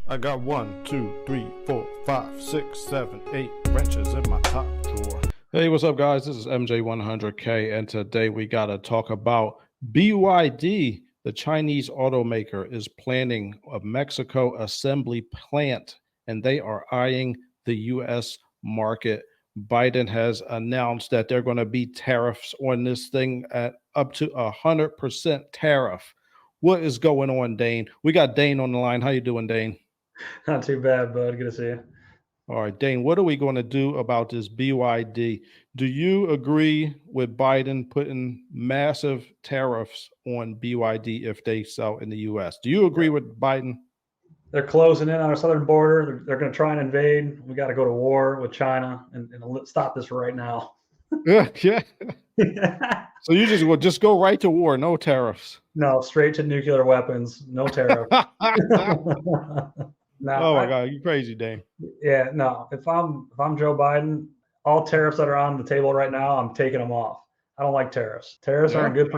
I got 1, 2, 3, 4, 5, 6, 7, 8 wrenches in my top drawer. Hey, what's up, guys? This is MJ100K, and today we got to talk about BYD. The Chinese automaker is planning a Mexico assembly plant, and they are eyeing the US market. Biden has announced that they're going to be tariffs on this thing at up to 100% tariff. What is going on, Dane? We got Dane on the line. How you doing, Dane? Not too bad, bud. Good to see you. All right, Dane, what are we going to do about this BYD? Do you agree with Biden putting massive tariffs on BYD if they sell in the US? Do you agree with Biden? They're closing in on our southern border. They're going to try and invade. We got to go to war with China and stop this right now. Yeah. So you just go right to war, no tariffs. No, straight to nuclear weapons, no tariff. Oh my God, you crazy, Dane. Yeah, no. If I'm Joe Biden, all tariffs that are on the table right now, I'm taking them off. I don't like tariffs. Tariffs aren't good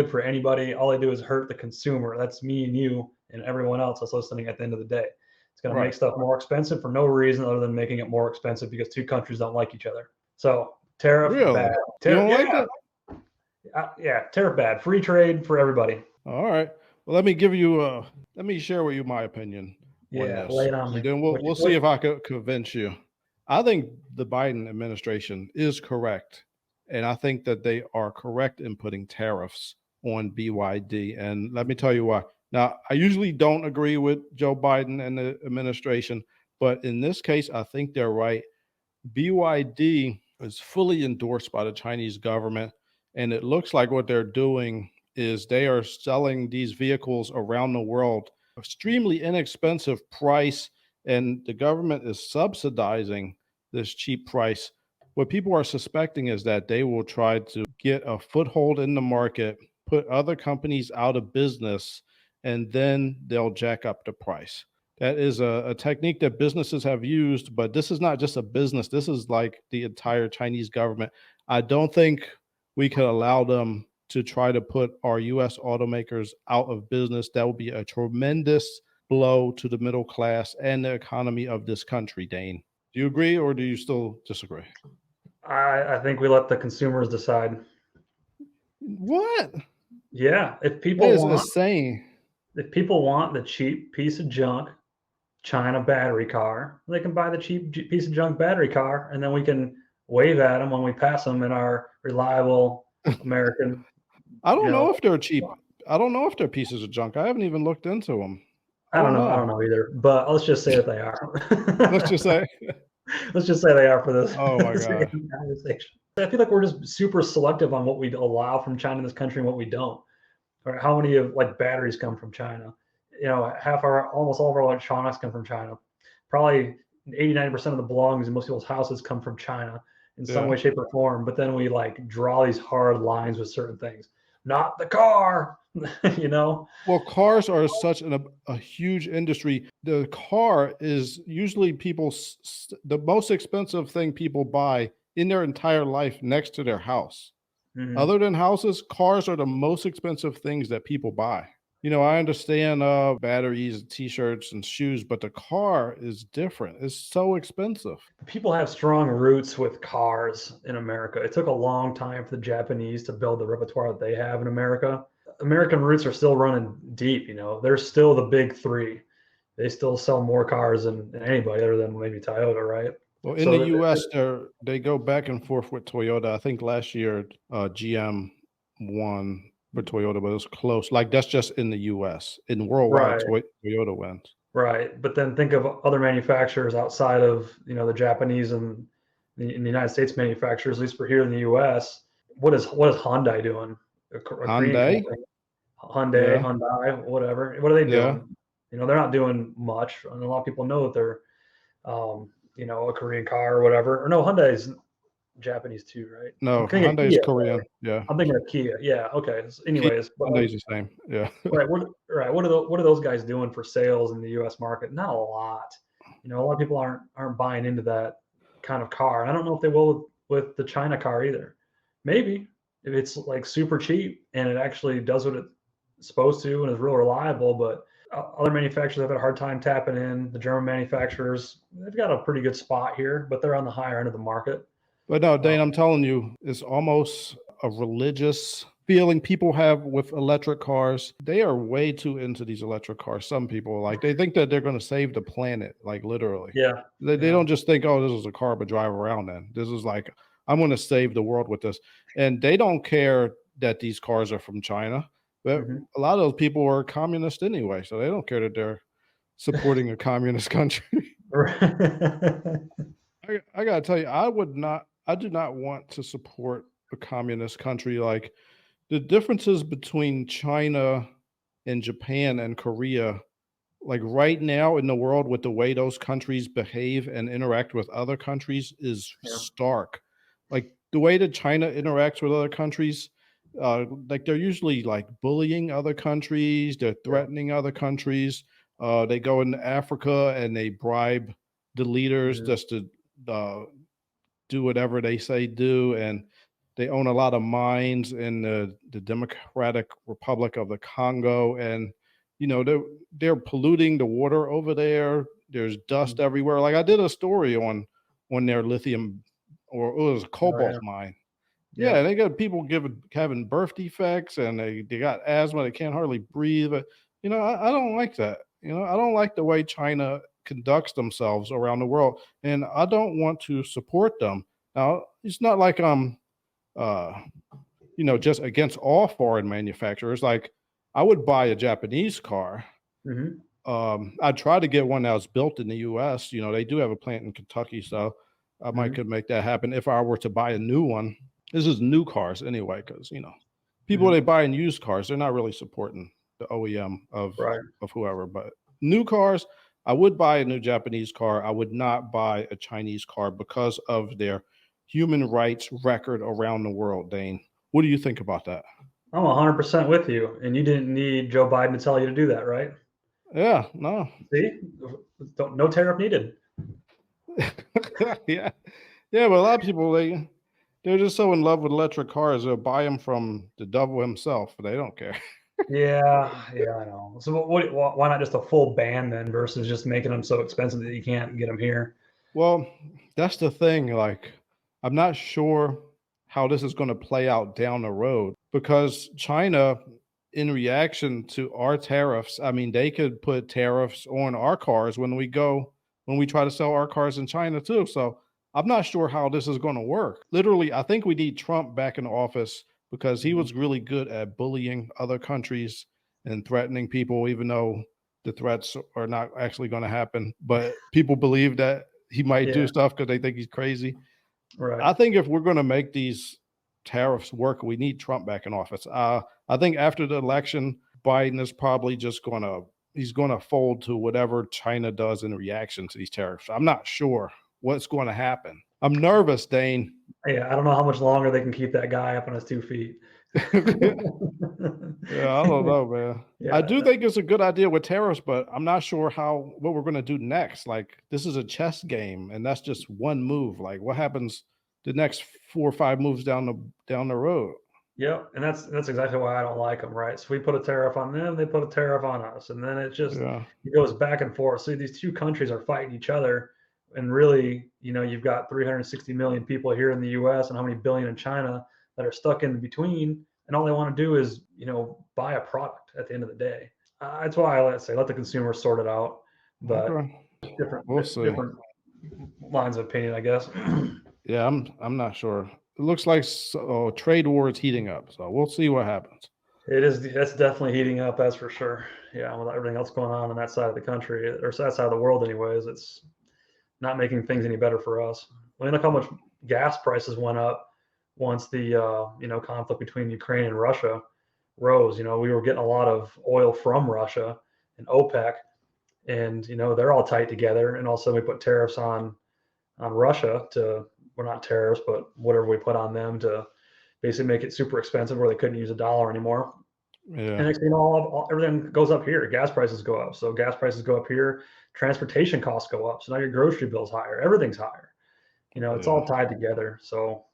for anybody. All they do is hurt the consumer. That's me and you and everyone else that's listening at the end of the day. It's going to make stuff more expensive for no reason other than making it more expensive because two countries don't like each other. So tariff bad. Tariff, you don't like it? Tariff bad. Free trade for everybody. All right. Well, let me share with you my opinion. Yeah, lay it on me. And then we'll see if I could convince you. I think the Biden administration is correct. And I think that they are correct in putting tariffs on BYD. And let me tell you why. Now, I usually don't agree with Joe Biden and the administration, but in this case, I think they're right. BYD is fully endorsed by the Chinese government. And it looks like what they're doing is they are selling these vehicles around the world extremely inexpensive price, and the government is subsidizing this cheap price. What people are suspecting is that they will try to get a foothold in the market, put other companies out of business, and then they'll jack up the price. That is a technique that businesses have used, but this is not just a business. This is like the entire Chinese government. I don't think we could allow them to try to put our U.S. automakers out of business. That would be a tremendous blow to the middle class and the economy of this country, Dane. Do you agree or do you still disagree? I think we let the consumers decide. What? Yeah. If people want the cheap piece of junk China battery car, they can buy the cheap piece of junk battery car, and then we can wave at them when we pass them in our reliable American. I don't know if they're cheap. I don't know if they're pieces of junk. I haven't even looked into them. I don't know. I don't know either. But let's just say that they are. Let's just say they are for this. Oh my God. Conversation. I feel like we're just super selective on what we allow from China in this country and what we don't. Or how many of batteries come from China? Almost all of our electronics come from China. Probably 80-90% of the belongings in most people's houses come from China in some way, shape, or form. But then we draw these hard lines with certain things. Not the car, Well, cars are such a huge industry. The car is usually the most expensive thing people buy in their entire life next to their house. Mm-hmm. Other than houses, cars are the most expensive things that people buy. I understand batteries, t-shirts, and shoes, but the car is different. It's so expensive. People have strong roots with cars in America. It took a long time for the Japanese to build the repertoire that they have in America. American roots are still running deep. They're still the big three. They still sell more cars than anybody other than maybe Toyota, right? Well, in the U.S., they go back and forth with Toyota. I think last year GM won for Toyota, but it was close. That's just in the U.S. In worldwide, Toyota wins. Right, but then think of other manufacturers outside of the Japanese and the United States manufacturers. At least for here in the U.S., what is Hyundai doing? Hyundai, whatever. What are they doing? They're not doing much. And a lot of people know that they're, a Korean car or whatever. Or no, Hyundai's Japanese too, right? No, Hyundai is Korean. Yeah, I'm thinking of Kia. Yeah, okay. So anyways, Hyundai's the same. Yeah. Right. What are those guys doing for sales in the U.S. market? Not a lot. A lot of people aren't buying into that kind of car, and I don't know if they will with the China car either. Maybe if it's super cheap and it actually does what it's supposed to and is real reliable, but Other manufacturers have had a hard time tapping in. The German manufacturers, they've got a pretty good spot here, but they're on the higher end of the market. But no, Um, Dane, I'm telling you, it's almost a religious feeling people have with electric cars. They are way too into these electric cars. Some people like they think that they're going to save the planet, like literally. yeah, They yeah. don't just think, oh, this is a car to drive around in. This is like, I'm going to save the world with this. And they don't care that these cars are from China. But Mhm. a lot of those people are communist anyway, so they don't care that they're supporting a communist country. I gotta tell you, I do not want to support a communist country. Like the differences between China and Japan and Korea, like right now in the world with the way those countries behave and interact with other countries is Yeah. stark. Like the way that China interacts with other countries, like they're usually like bullying other countries, they're Yeah. threatening other countries. They go into Africa and they bribe the leaders Mhm. just to uh, do whatever they say do, and they own a lot of mines in the Democratic Republic of the Congo, and they're polluting the water over there. There's dust Mhm. everywhere. Like I did a story on their lithium, or it was a Oh, cobalt yeah. mine. Yeah. Yeah, they got people having birth defects, and they got asthma. They can't hardly breathe. But I don't like that. I don't like the way China conducts themselves around the world, and I don't want to support them. Now, it's not like I'm, uh, just against all foreign manufacturers. Like, I would buy a Japanese car. Mhm. I'd try to get one that was built in the U.S. They do have a plant in Kentucky, so I might Mhm. could make that happen if I were to buy a new one. This is new cars anyway, because people they Mhm. buy in used cars, they're not really supporting the OEM Right. of whoever. But new cars, I would buy a new Japanese car. I would not buy a Chinese car because of their human rights record around the world. Dane, what do you think about that? I'm 100% with you. And you didn't need Joe Biden to tell you to do that, right? Yeah, no, See? No tariff needed. yeah, yeah. But a lot of people they're just so in love with electric cars, they'll buy them from the devil himself. They don't care. Yeah, yeah, I know. So why not just a full ban then versus just making them so expensive that you can't get them here? Well, that's the thing. Like, I'm not sure how this is going to play out down the road because China, in reaction to our tariffs, I mean, they could put tariffs on our cars when we try to sell our cars in China too. So I'm not sure how this is going to work. Literally, I think we need Trump back in office because he Mhm. was really good at bullying other countries and threatening people, even though the threats are not actually going to happen. But people believe that he might do Yeah, stuff because they think he's crazy. right. I think if we're going to make these tariffs work, we need Trump back in office. I think after the election, Biden is probably just he's going to fold to whatever China does in reaction to these tariffs. I'm not sure what's going to happen. I'm nervous, Dane. Yeah, I don't know how much longer they can keep that guy up on his 2 feet. Yeah, I don't know, man. I Yeah, do think it's a good idea with tariffs, but I'm not sure what we're going to do next. Like this is a chess game, and that's just one move. Like what happens the next 4 or 5 moves down the road? yep, and that's exactly why I don't like them, right? So we put a tariff on them, they put a tariff on us, and then Yeah, it goes back and forth. So these two countries are fighting each other, and really, you've got 360 million people here in the U.S. and how many billion in China that are stuck in between, and all they want to do is buy a product at the end of the day. That's why I let the consumer sort it out, but okay, different we'll see. different lines of opinion, I guess. Yeah, I'm not sure. It looks like trade war is heating up, so we'll see what happens. It is. That's definitely heating up. That's for sure. Yeah, with everything else going on that side of the country or that side of the world, anyways, it's not making things any better for us. I mean, look how much gas prices went up once the conflict between Ukraine and Russia rose. We were getting a lot of oil from Russia and OPEC, and they're all tight together. And also, we put tariffs on Russia to, well, not tariffs, but whatever we put on them to basically make it super expensive where they couldn't use a dollar anymore. And Yeah, next thing you know, everything goes up here. Gas prices go up. So gas prices go up here. Transportation costs go up. So now your grocery bill's higher. Everything's higher. It's yeah. all tied together. So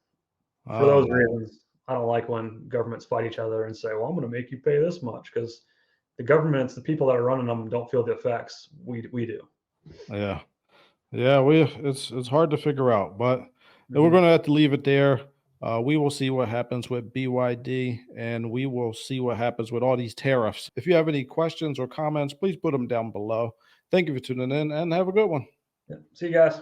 for I those don't know. reasons, I don't like when governments fight each other and say, "Well, I'm going to make you pay this much," because the governments, the people that are running them, don't feel the effects. We do. Yeah. Yeah, it's hard to figure out, but we're Mhm. going to have to leave it there. We will see what happens with BYD, and we will see what happens with all these tariffs. If you have any questions or comments, please put them down below. Thank you for tuning in, and have a good one. Yeah. See you guys.